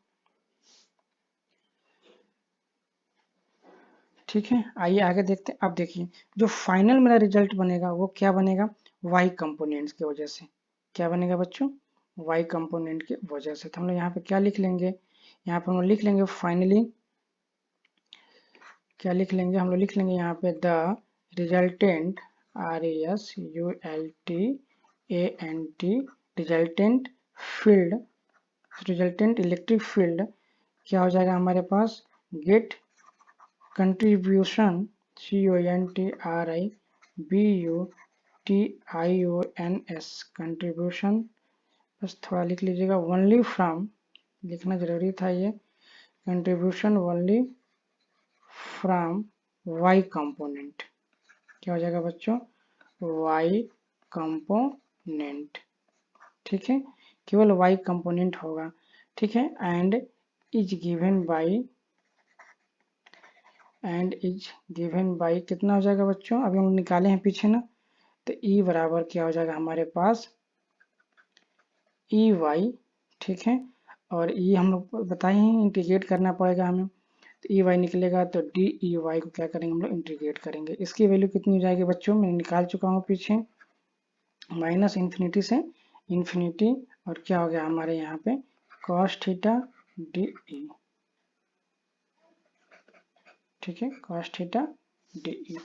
ठीक है, आइए आगे देखते हैं। अब देखिए, जो फाइनल मेरा रिजल्ट बनेगा वो क्या बनेगा? वाई कंपोनेंट्स की वजह से। क्या बनेगा बच्चों? वाई कंपोनेंट की वजह से। तो हम लोग यहाँ पे क्या लिख लेंगे? यहाँ पे हम लोग लिख लेंगे फाइनली, क्या लिख लेंगे? हम लोग लिख लेंगे यहाँ पे the resultant, RESULTANT, resultant field, resultant electric field क्या हो जाएगा हमारे पास? गेट कंट्रीब्यूशन, CONTRIBUTIONS, कंट्रीब्यूशन, बस थोड़ा लिख लीजिएगा, ओनली फ्रॉम, लिखना जरूरी था ये, contribution only from y component. क्या हो जाएगा बच्चों? Y component. ठीक है, केवल वाई कंपोनेंट होगा। ठीक है, and is given by, and is given by कितना हो जाएगा बच्चों? अभी हम निकाले हैं पीछे ना, तो ई बराबर क्या हो जाएगा हमारे पास? E Y. ठीक है, और ई हम लोग बताए हैं इंटीग्रेट करना पड़ेगा हमें, तो ई वाई निकलेगा, तो डी ई वाई को क्या करेंगे हम लोग? इंटीग्रेट करेंगे। इसकी वैल्यू कितनी हो जाएगी बच्चों? मैं निकाल चुका हूँ पीछे, माइनस इन्फिनिटी से इन्फिनिटी, और क्या हो गया हमारे यहाँ पे? कॉस थीटा डी ई। ठीक है, कॉस थीटा डी ई।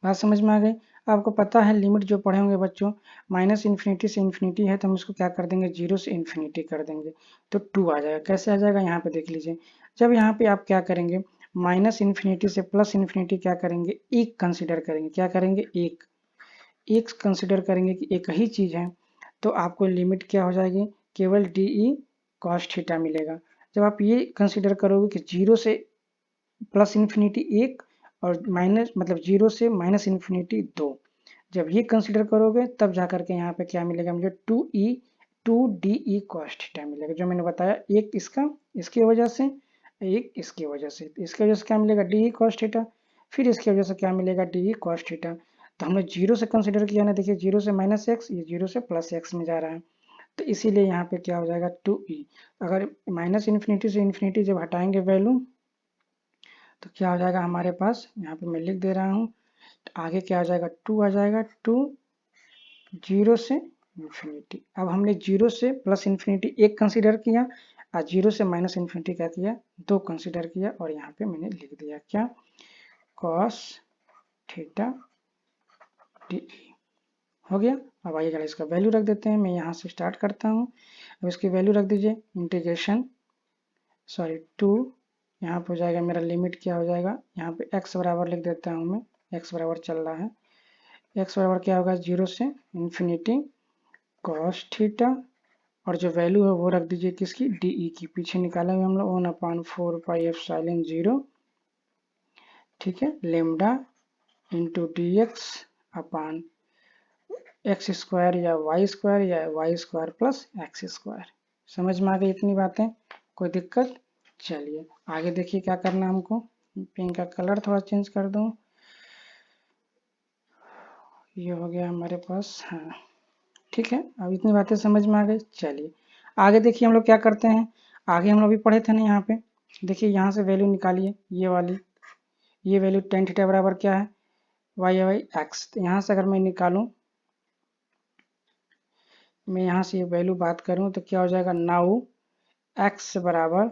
बात समझ में आ गई? आपको पता है लिमिट जो पढ़े होंगे बच्चों, माइनस इन्फिनिटी से इन्फिनिटी है, तो हम इसको क्या कर देंगे? जीरो से इन्फिनिटी कर देंगे, तो 2 आ जाएगा। कैसे आ जाएगा? यहाँ पे देख लीजिए, जब यहाँ पे आप क्या करेंगे? माइनस इन्फिनिटी से प्लस इन्फिनिटी क्या करेंगे? एक कंसिडर करेंगे। क्या करेंगे? एक। एक कंसिडर करेंगे कि एक ही चीज़ है, तो आपको लिमिट क्या हो जाएगी? केवल डी ई कॉस थीटा मिलेगा। जब आप ये कंसिडर करोगे कि जीरो से प्लस इन्फिनिटी एक, और माइनस मतलब जीरो से माइनस इन्फिनिटी दो, जब ये कंसिडर करोगे तब जा करके यहाँ पे क्या मिलेगा मुझे? टू डी ई कॉस थीटा मिलेगा, जो मैंने बताया, एक इसका, इसकी वजह से, एक इसकी वजह से। इसकी वजह से क्या मिलेगा? D E cos theta. फिर इसकी वजह से क्या मिलेगा? D E cos theta. तो हमने जीरो से कंसिडर किया ना, देखिए जीरो से माइनस एक्स, ये जीरो से प्लस एक्स में जा रहा है, तो इसीलिए यहाँ पे क्या हो जाएगा? टू ई। अगर माइनस इन्फिनिटी से इन्फिनिटी जब हटाएंगे वैल्यू, तो क्या हो जाएगा हमारे पास? यहाँ पे मैं लिख दे रहा हूँ, तो आगे क्या आ जाएगा? 2 आ जाएगा, 2 जीरो से इन्फिनिटी। अब हमने जीरो से प्लस इन्फिनिटी एक कंसीडर किया, और जीरो से माइनस इन्फिनिटी क्या किया? दो कंसीडर किया, और यहाँ पे मैंने लिख दिया क्या? कॉस थीटा डी हो गया। अब आइए जरा इसका वैल्यू रख देते हैं, मैं यहाँ से स्टार्ट करता हूँ। अब इसकी वैल्यू रख दीजिए, इंटीग्रेशन, सॉरी 2, यहाँ पे हो जाएगा मेरा लिमिट क्या हो जाएगा? यहाँ पे x बराबर लिख देता हूँ मैं, x बराबर चल रहा है, x बराबर क्या होगा? जीरो से इन्फिनिटी कॉस थीटा, और जो वैल्यू है वो रख दीजिए किसकी? डी ई की। पीछे निकाला हुआ हम लोग 1/4 पाई एप्सिलॉन 0। ठीक है, lambda into d x upon x square या y square plus x square. समझ में आ गई इतनी बातें? कोई दिक्कत? चलिए आगे देखिए क्या करना है हमको। पेन का कलर थोड़ा चेंज कर दूं, ये हो गया हमारे पास। हाँ ठीक है, अब इतनी बातें समझ में आ गई। चलिए आगे देखिए हम लोग क्या करते हैं। आगे हम लोग भी पढ़े थे ना, यहाँ पे देखिए, यहाँ से वैल्यू निकालिए, ये वाली, ये वैल्यू टेन थीटा बराबर क्या है? Y y x. तो यहाँ से अगर मैं निकालूं, मैं यहाँ से ये वैल्यू बात करूं, तो क्या हो जाएगा? नाउ एक्स बराबर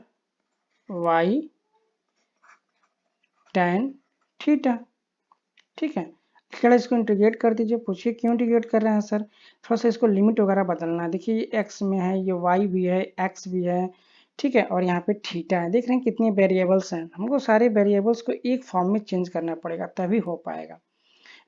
वाई टेन थीटा। ठीक है, थोड़ा इसको इंटीग्रेट कर दीजिए। पूछिए क्यों इंटीग्रेट कर रहे हैं सर? थोड़ा सा इसको लिमिट वगैरह बदलना है। देखिए ये एक्स में है, ये वाई भी है, एक्स भी है, ठीक है, और यहाँ पे थीटा है। देख रहे हैं कितने वेरिएबल्स हैं, हमको सारे वेरिएबल्स को एक फॉर्म में चेंज करना पड़ेगा, तभी हो पाएगा,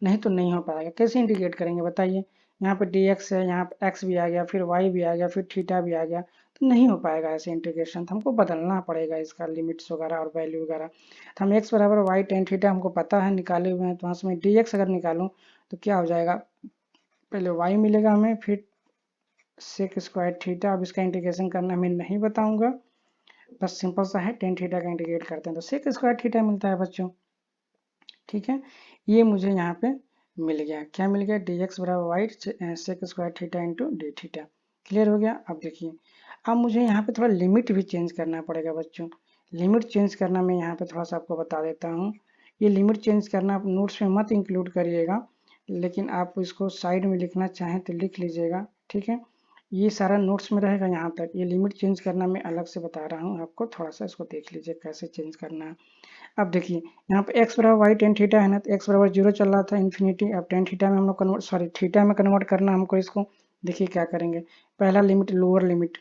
नहीं तो नहीं हो पाएगा। कैसे इंटीग्रेट करेंगे बताइए? यहाँ पे डी एक्स है, यहाँ पे एक्स भी आ गया, फिर वाई भी आ गया, फिर थीटा भी आ गया, तो नहीं हो पाएगा ऐसे इंटीग्रेशन। तो हमको बदलना पड़ेगा इसका लिमिट्स वगैरह और वैल्यू वगैरह। तो हम एक्स बराबर वाई टेन थीटा हमको पता है, निकाले हुए हैं, तो वहाँ से मैं डी एक्स अगर निकालूँ तो क्या हो जाएगा? पहले वाई मिलेगा हमें, फिर सेक स्क्वायर थीटा। अब इसका इंटीग्रेशन करना मैं नहीं बताऊंगा, बस सिंपल सा है, टेन थीटा का इंटीग्रेट करते हैं तो सेक स्क्वायर थीटा मिलता है बच्चों। ठीक है, ये मुझे यहाँ पे मिल गया, क्या मिल गया, डी एक्स बराबर y sec square theta into d theta. Clear हो गया। अब देखिए, अब मुझे यहाँ पे थोड़ा लिमिट भी चेंज करना पड़ेगा बच्चों। लिमिट चेंज करना मैं यहाँ पे थोड़ा सा आपको बता देता हूँ। ये लिमिट चेंज करना आप नोट्स में मत इंक्लूड करिएगा, लेकिन आप इसको साइड में लिखना चाहें तो लिख लीजिएगा। ठीक है, ये सारा नोट्स में रहेगा यहाँ तक। ये लिमिट चेंज करना मैं अलग से बता रहा हूँ आपको, थोड़ा सा इसको देख लीजिए कैसे चेंज करना है। अब देखिए, यहाँ पे x बराबर वाई टेन थीटा है ना, तो x बराबर 0 चल रहा था इन्फिनिटी। अब टेन थीटा में हम लोग कन्वर्ट, सॉरी थीटा में कन्वर्ट करना हमको इसको। देखिए क्या करेंगे, पहला लिमिट लोअर लिमिट,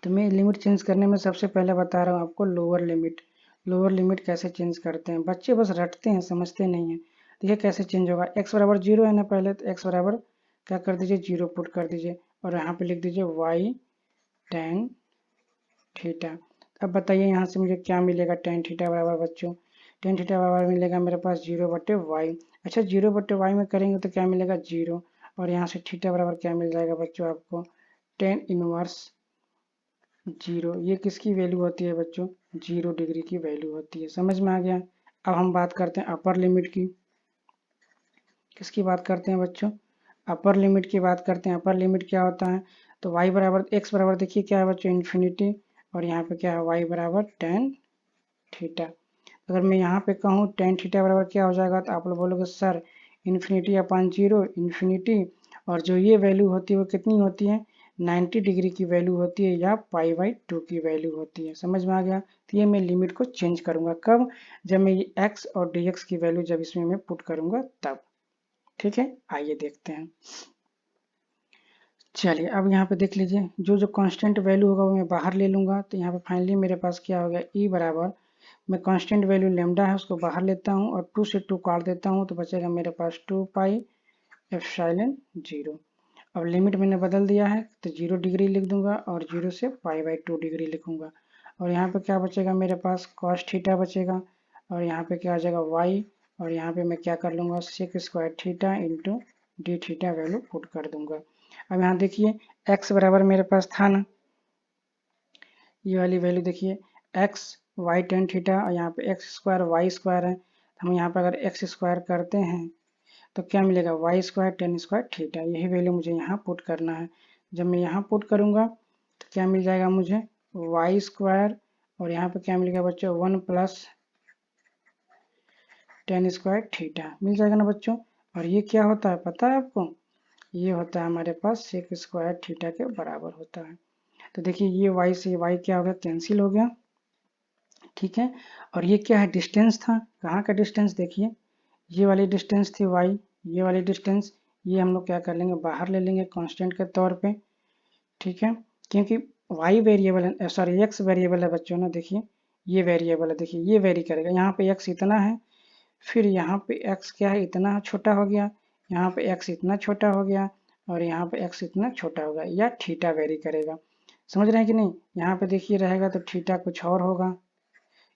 तो मैं लिमिट चेंज करने में सबसे पहले बता रहा हूँ आपको लोअर लिमिट। लोअर लिमिट कैसे चेंज करते हैं, बच्चे बस रटते हैं समझते नहीं हैं। देखिए कैसे चेंज होगा, x बराबर 0 है ना, पहले तो x बराबर क्या कर दीजिए 0 पुट कर दीजिए, और यहाँ पे लिख दीजिए वाई टेन थीटा। अब बताइए यहाँ से मुझे क्या मिलेगा, टेन थीटा बराबर बच्चों, टेन थीटा बराबर मिलेगा मेरे पास 0/y। अच्छा 0/y में करेंगे तो क्या मिलेगा 0, और यहाँ से थीटा बराबर क्या मिल जाएगा बच्चों आपको, टेन इनवर्स 0। ये किसकी वैल्यू होती है बच्चों, 0 डिग्री की वैल्यू होती है। समझ में आ गया। अब हम बात करते हैं अपर लिमिट की। किसकी बात करते हैं बच्चों, अपर लिमिट की बात करते हैं। अपर लिमिट क्या होता है, तो y बराबर x बराबर देखिए क्या है बच्चों इन्फिनिटी, और यहाँ पे क्या है y बराबर टेन थीटा। अगर मैं यहाँ पे कहूँ टेन थीटा बराबर क्या हो जाएगा, तो आप लोग बोलोगे सर इन्फिनिटी अपॉन 0 इन्फिनिटी, और जो ये वैल्यू होती है वो कितनी होती है, 90 डिग्री की वैल्यू होती है, या π/2 की वैल्यू होती है। समझ में आ गया। तो ये मैं लिमिट को चेंज करूंगा कब, जब मैं ये x और dx की वैल्यू जब इसमें मैं पुट करूंगा तब। ठीक है, आइए देखते हैं। चलिए अब यहाँ पे देख लीजिए, जो जो कांस्टेंट वैल्यू होगा वो मैं बाहर ले लूंगा, तो यहाँ पे फाइनली मेरे पास क्या हो गया, ई बराबर, मैं कांस्टेंट वैल्यू लेमडा है उसको बाहर लेता हूँ और 2 से 2 काट देता हूँ, तो बचेगा मेरे पास 2 पाई एप्सिलॉन 0। अब लिमिट मैंने बदल दिया है, तो 0 डिग्री लिख दूंगा और 0 से π/2 डिग्री लिखूंगा, और यहाँ पे क्या बचेगा मेरे पास कॉस थीटा बचेगा, और यहाँ पे क्या आ जाएगा y, और यहाँ पे मैं क्या कर लूँगा sec square theta into d theta value put कर दूंगा। अब यहाँ देखिए x बराबर मेरे पास था ना, ये वाली वैल्यू देखिए x वाई टेन थीटा, और यहाँ पे एक्स स्क्वायर वाई स्क्वायर है, हम यहाँ पे अगर एक्स स्क्वायर करते हैं तो क्या मिलेगा y square tan square theta. यही वैल्यू मुझे यहाँ पुट करना है। जब मैं यहाँ पुट करूँगा तो क्या मिल जाएगा मुझे वाई स्क्वायर, और यहाँ पे क्या मिलेगा बच्चों 1 प्लस टेन स्क्वायर थीटा मिल जाएगा ना बच्चों। और ये क्या होता है पता है आपको, ये होता है हमारे पास सेक स्क्वायर थीटा के बराबर होता है। तो देखिए ये y से y क्या हो गया, कैंसिल हो गया। ठीक है, और ये क्या है डिस्टेंस था, कहाँ का डिस्टेंस देखिए, ये वाली डिस्टेंस थी y, ये वाली डिस्टेंस, ये हम लोग क्या कर लेंगे बाहर ले लेंगे कांस्टेंट के तौर पे। ठीक है, क्योंकि y वेरिएबल है, सॉरी x वेरिएबल है बच्चों ना, देखिए ये वेरिएबल है, देखिए ये वेरी करेगा। यहाँ पे x इतना है, फिर यहाँ पे x क्या है इतना छोटा हो गया, यहाँ पे x इतना छोटा हो गया, और यहाँ पे x इतना छोटा होगा, या थीटा वेरी करेगा। समझ रहे हैं कि नहीं, यहाँ पे देखिए रहेगा तो थीटा कुछ और होगा,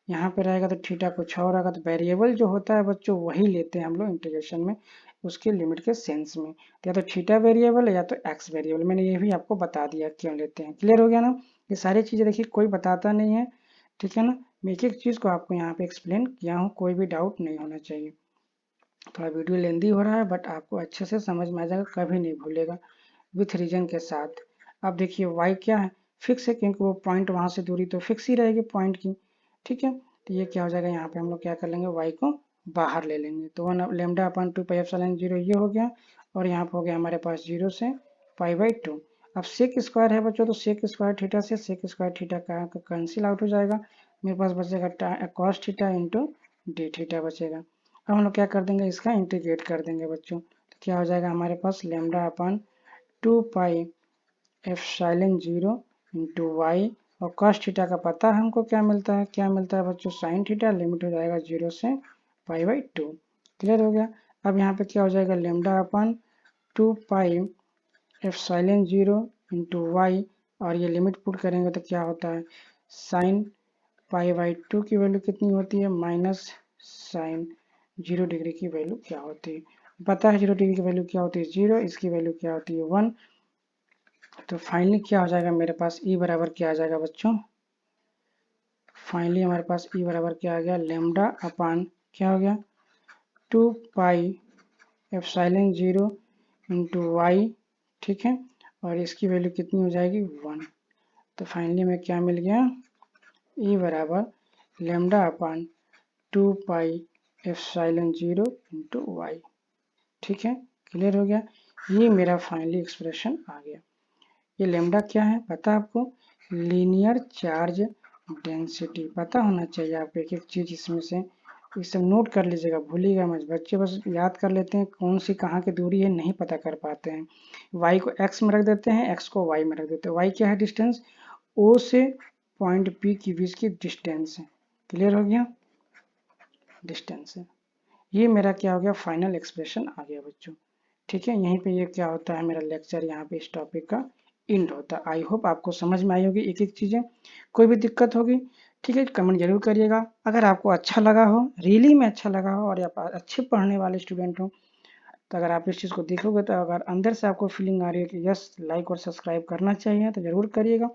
यहाँ पे रहेगा तो थीटा कुछ और होगा। तो वेरिएबल जो होता है बच्चों वही लेते हैं हम लोग इंटीग्रेशन में, उसके लिमिट के सेंस में, या तो थीटा वेरिएबल है या तो एक्स वेरिएबल। मैंने ये भी आपको बता दिया क्यों लेते हैं। क्लियर हो गया ना, ये सारी चीज़ें देखिए कोई बताता नहीं है। ठीक है ना, मैं एक एक चीज़ को आपको यहाँ पे एक्सप्लेन किया हूँ, कोई भी डाउट नहीं होना चाहिए। थोड़ा वीडियो लेंदी हो रहा है बट आपको अच्छे से समझ में आ जाएगा, कभी नहीं भूलेगा, विथ रीजन के साथ। अब देखिए y क्या है, फिक्स है, क्योंकि वो पॉइंट वहाँ से दूरी तो फिक्स ही रहेगी पॉइंट की। ठीक है, तो ये क्या हो जाएगा, यहाँ पे हम लोग क्या कर लेंगे y को बाहर ले लेंगे, तो 1 लेमडा अपन 2 पाई एप्सिलॉन 0 ये हो गया, और यहाँ पे हो गया हमारे पास 0 से π/2। अब सेक स्क्वायर है बच्चों, तो सेक स्क्वायर थीटा से सेक स्क्वायर थीटा का कैंसिल आउट हो जाएगा, मेरे पास बचेगा cos theta into d theta बचेगा। अब हम लोग क्या कर देंगे इसका इंटीग्रेट कर देंगे बच्चों, तो क्या हो जाएगा हमारे पास लेमडा अपन 2 पाई एप्सिलॉन 0 इंटू वाई, और कॉस थीटा का पता है हमको क्या मिलता है, क्या मिलता है बच्चों साइन थीटा, लिमिट हो जाएगा 0 से π/2। क्लियर हो गया। अब यहाँ पे क्या हो जाएगा लेमडा अपन 2 पाई एप्सिलॉन 0 इंटू वाई, और ये लिमिट पुट करेंगे तो क्या होता है साइन π/2 की वैल्यू कितनी होती है माइनस साइन 0 डिग्री की वैल्यू क्या होती है, पता है 0 डिग्री की वैल्यू क्या होती है 0, इसकी वैल्यू क्या होती है 1, तो फाइनली क्या हो जाएगा मेरे पास ई बराबर क्या आ जाएगा बच्चों, फाइनली हमारे पास ई बराबर क्या आ गया, लेमडा अपान क्या हो गया 2 पाई एप्सिलॉन 0 इंटू वाई, ठीक है, और इसकी वैल्यू कितनी हो जाएगी 1। तो फाइनली हमें क्या मिल गया, ई बराबर लेमडा अपान 2 पाई एप्सिलॉन 0 इंटू वाई, ठीक है, क्लियर हो गया। ये मेरा फाइनली एक्सप्रेशन आ गया। ये लेमडा क्या है पता आपको, लीनियर चार्ज डेंसिटी पता होना चाहिए आपको, एक एक चीज इसमें से ये सब नोट कर लीजिएगा, भूलिएगा मत बच्चे, बस याद कर लेते हैं कौन सी कहाँ की दूरी है, नहीं पता कर पाते हैं। y को x में रख देते हैं, x को y में रख देते हैं। y क्या है डिस्टेंस, o से पॉइंट p के बीच की डिस्टेंस है, क्लियर हो गया, डिस्टेंस है। ये मेरा क्या हो गया, फाइनल एक्सप्रेशन आ गया बच्चों, ठीक है। यहीं पे ये क्या होता है, मेरा लेक्चर यहाँ पे इस टॉपिक का एंड होता है। आई होप आपको समझ में आई होगी एक एक चीज़ें। कोई भी दिक्कत होगी ठीक है कमेंट जरूर करिएगा। अगर आपको अच्छा लगा हो, रियली में अच्छा लगा हो और आप अच्छे पढ़ने वाले स्टूडेंट हो, तो अगर आप इस चीज़ को देखोगे तो अगर अंदर से आपको फीलिंग आ रही है कि यस लाइक और सब्सक्राइब करना चाहिए तो ज़रूर करिएगा,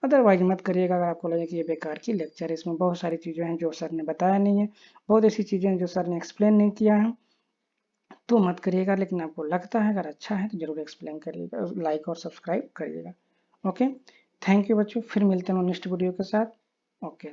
अदरवाइज मत करिएगा। अगर आपको लगे कि ये बेकार की लेक्चर है, इसमें बहुत सारी चीज़ें हैं जो सर ने बताया नहीं है, बहुत ऐसी चीज़ें हैं जो सर ने एक्सप्लेन नहीं किया है, तो मत करिएगा। लेकिन आपको लगता है अगर अच्छा है तो ज़रूर एक्सप्लेन करिएगा, लाइक और सब्सक्राइब करिएगा। ओके, थैंक यू बच्चों, फिर मिलते हैं नेक्स्ट वीडियो के साथ। ओके।